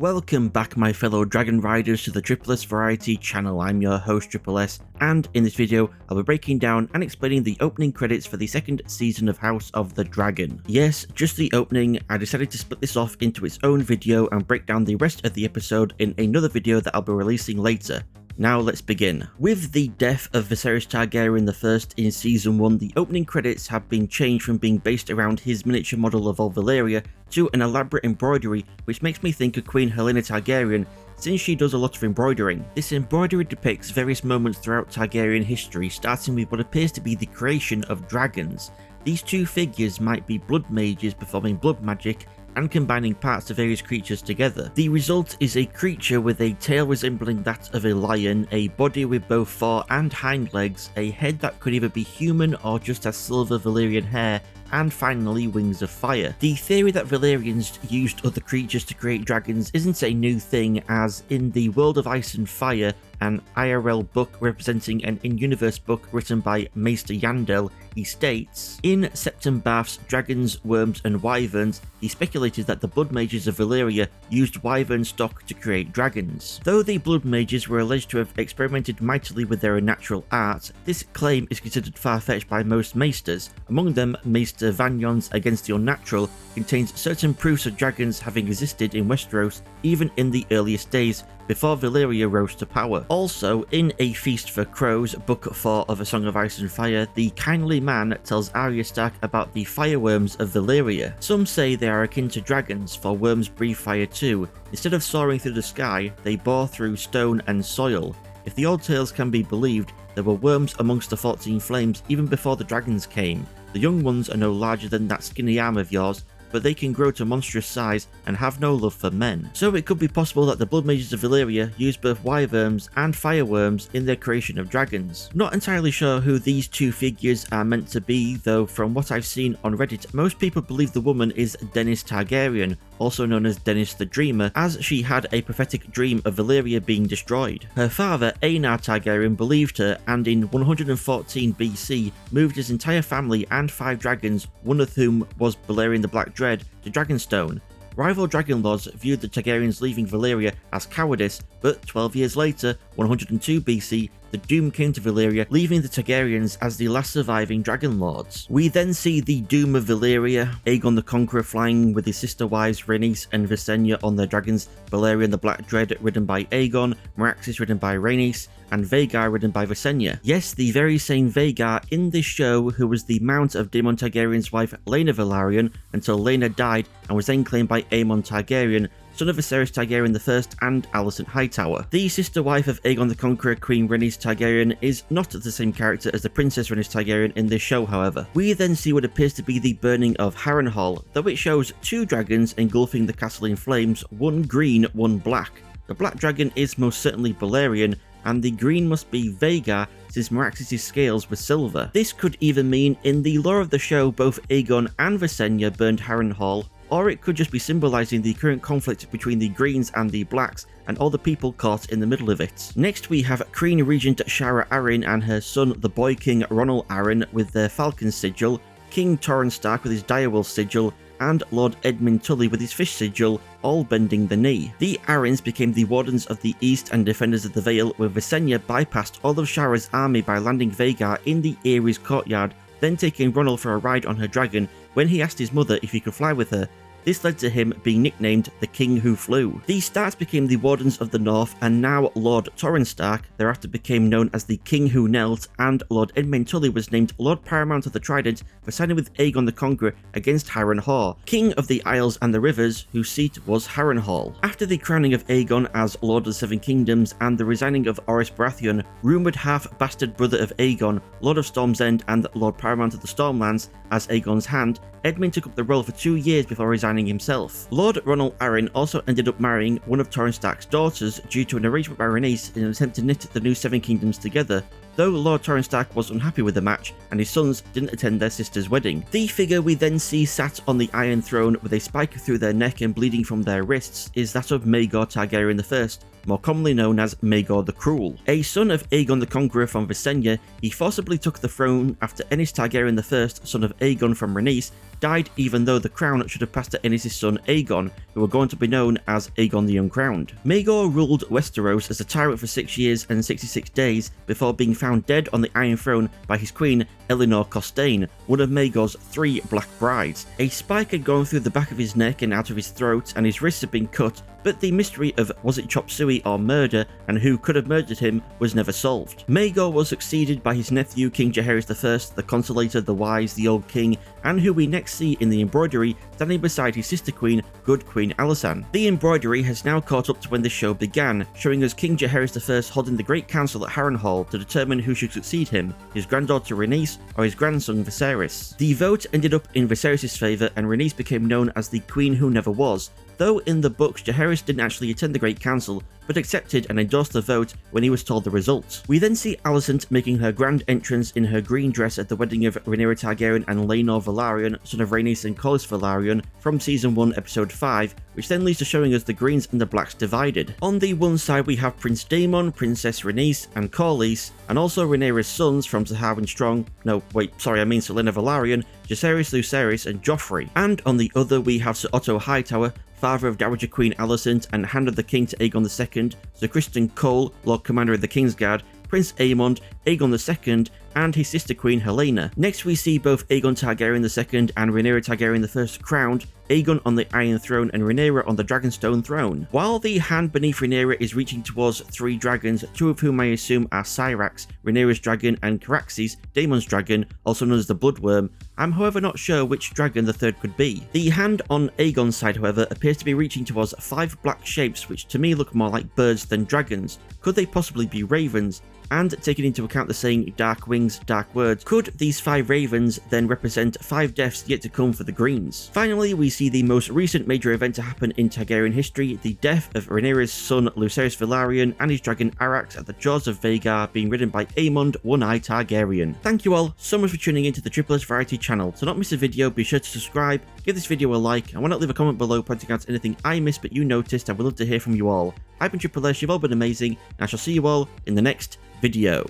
Welcome back my fellow Dragon Riders to the Triple S Variety channel. I'm your host Triple S, and in this video I'll be breaking down and explaining the opening credits for the second season of House of the Dragon. Yes, just the opening. I decided to split this off into its own video and break down the rest of the episode in another video that I'll be releasing later. Now let's begin. With the death of Viserys Targaryen I in Season 1, the opening credits have been changed from being based around his miniature model of all Valyria to an elaborate embroidery, which makes me think of Queen Helaena Targaryen, since she does a lot of embroidering. This embroidery depicts various moments throughout Targaryen history, starting with what appears to be the creation of dragons. These two figures might be blood mages performing blood magic and combining parts of various creatures together. The result is a creature with a tail resembling that of a lion, a body with both fore and hind legs, a head that could either be human or just has silver Valyrian hair, and finally wings of fire. The theory that Valyrians used other creatures to create dragons isn't a new thing, as in the World of Ice and Fire, an IRL book representing an in-universe book written by Maester Yandel, he states, in Septim Baths, Dragons, Worms and Wyverns, he speculated that the Blood Mages of Valyria used wyvern stock to create dragons. Though the Blood Mages were alleged to have experimented mightily with their unnatural art, this claim is considered far-fetched by most Maesters. Among them, Maester Vanyon's Against the Unnatural contains certain proofs of dragons having existed in Westeros even in the earliest days, before Valyria rose to power. Also, in A Feast for Crows, Book 4 of A Song of Ice and Fire, the kindly man tells Arya Stark about the fireworms of Valyria. Some say they are akin to dragons, for worms breathe fire too. Instead of soaring through the sky, they bore through stone and soil. If the old tales can be believed, there were worms amongst the 14 flames even before the dragons came. The young ones are no larger than that skinny arm of yours, but they can grow to monstrous size and have no love for men. So it could be possible that the Blood Mages of Valyria used both wyverns and fireworms in their creation of dragons. Not entirely sure who these two figures are meant to be, though from what I've seen on Reddit, most people believe the woman is Daenerys Targaryen, also known as Daenerys the Dreamer, as she had a prophetic dream of Valyria being destroyed. Her father, Aegon Targaryen, believed her, and in 114 BC moved his entire family and 5 dragons, one of whom was Balerion the Black Dread, to Dragonstone. Rival dragon lords viewed the Targaryens leaving Valyria as cowardice, but 12 years later, 102 BC, the doom came to Valyria, leaving the Targaryens as the last surviving dragon lords. We then see the doom of Valyria, Aegon the Conqueror flying with his sister wives Rhaenys and Visenya on their dragons, Balerion the Black Dread ridden by Aegon, Meraxes ridden by Rhaenys, and Vhagar ridden by Visenya. Yes, the very same Vhagar in this show who was the mount of Daemon Targaryen's wife Laena Velaryon until Laena died and was then claimed by Aemon Targaryen, son of Viserys Targaryen I and Alicent Hightower. The sister wife of Aegon the Conqueror, Queen Rhaenys Targaryen, is not the same character as the Princess Rhaenys Targaryen in this show, however. We then see what appears to be the burning of Harrenhal, though it shows 2 dragons engulfing the castle in flames, one green, one black. The black dragon is most certainly Balerion, and the green must be Vhagar, since Meraxes' scales were silver. This could even mean, in the lore of the show, both Aegon and Visenya burned Harrenhal, or it could just be symbolising the current conflict between the Greens and the Blacks, and all the people caught in the middle of it. Next we have Queen Regent Shara Arryn and her son the Boy King Ronald Arryn with their Falcon sigil, King Torrhen Stark with his Direwolf sigil, and Lord Edmund Tully with his Fish sigil, all bending the knee. The Arryns became the Wardens of the East and Defenders of the Vale, where Visenya bypassed all of Shara's army by landing Vhagar in the Ares courtyard, then taking Ronald for a ride on her dragon when he asked his mother if he could fly with her. This led to him being nicknamed the King Who Flew. The Starks became the Wardens of the North, and now Lord Torrhen Stark thereafter became known as the King Who Knelt, and Lord Edmund Tully was named Lord Paramount of the Trident for siding with Aegon the Conqueror against Harrenhal, King of the Isles and the Rivers, whose seat was Harrenhal. After the crowning of Aegon as Lord of the Seven Kingdoms and the resigning of Orys Baratheon, rumoured half-bastard brother of Aegon, Lord of Storm's End and Lord Paramount of the Stormlands, as Aegon's hand, Edmund took up the role for 2 years before resigning himself. Lord Ronald Arryn also ended up marrying one of Torrhen Stark's daughters due to an arrangement by Rhaenys in an attempt to knit the new Seven Kingdoms together, though Lord Torrhen Stark was unhappy with the match and his sons didn't attend their sister's wedding. The figure we then see sat on the Iron Throne with a spike through their neck and bleeding from their wrists is that of Maegor Targaryen I, more commonly known as Maegor the Cruel. A son of Aegon the Conqueror from Visenya, he forcibly took the throne after Aenys Targaryen I, son of Aegon from Rhaenys, died even though the crown should have passed to Aenys' son Aegon, who were going to be known as Aegon the Uncrowned. Maegor ruled Westeros as a tyrant for 6 years and 66 days before being found dead on the Iron Throne by his queen Elenor Costane, one of Maegor's 3 Black Brides. A spike had gone through the back of his neck and out of his throat, and his wrists had been cut, but the mystery of was it chop suey or murder and who could have murdered him was never solved. Maegor was succeeded by his nephew King Jaehaerys I, the Consolator, the Wise, the Old King, and who we next see in the embroidery standing beside his sister queen, Good Queen Alysanne. The embroidery has now caught up to when the show began, showing us King Jaehaerys I holding the Great Council at Harrenhal to determine who should succeed him, his granddaughter Rhaenys or his grandson Viserys. The vote ended up in Viserys' favour, and Rhaenys became known as the Queen Who Never Was, though in the books Jaehaerys didn't actually attend the Great Council, but accepted and endorsed the vote when he was told the results. We then see Alicent making her grand entrance in her green dress at the wedding of Rhaenyra Targaryen and Laenor Velaryon, son of Rhaenys and Corlys Velaryon, from Season 1 Episode 5, which then leads to showing us the greens and the blacks divided. On the one side we have Prince Daemon, Princess Rhaenys, and Corlys, and also Rhaenyra's sons from Sir Strong, Selena Velaryon, Jacaerys, Lucerys, and Joffrey. And on the other we have Sir Otto Hightower, father of Dowager Queen Alicent and hand of the king to Aegon II, Sir Criston Cole, Lord Commander of the Kingsguard, Prince Aemond, Aegon II, and his sister queen Helaena. Next we see both Aegon Targaryen II and Rhaenyra Targaryen I crowned, Aegon on the Iron Throne and Rhaenyra on the Dragonstone Throne. While the hand beneath Rhaenyra is reaching towards 3 dragons, 2 of whom I assume are Syrax, Rhaenyra's dragon, and Caraxes, Daemon's dragon, also known as the Bloodworm. I'm however not sure which dragon the third could be. The hand on Aegon's side however appears to be reaching towards 5 black shapes which to me look more like birds than dragons. Could they possibly be ravens? And taking into account the saying dark wings, dark words, could these 5 ravens then represent 5 deaths yet to come for the Greens? Finally, we see the most recent major event to happen in Targaryen history, the death of Rhaenyra's son Lucerys Velaryon and his dragon Arrax at the jaws of Vhagar, being ridden by Aemond One-Eye Targaryen. Thank you all so much for tuning into the Triple S Variety channel. To not miss a video, be sure to subscribe, give this video a like, and why not leave a comment below pointing out anything I missed but you noticed. I would love to hear from you all. I've been Triple S, you've all been amazing, and I shall see you all in the next video.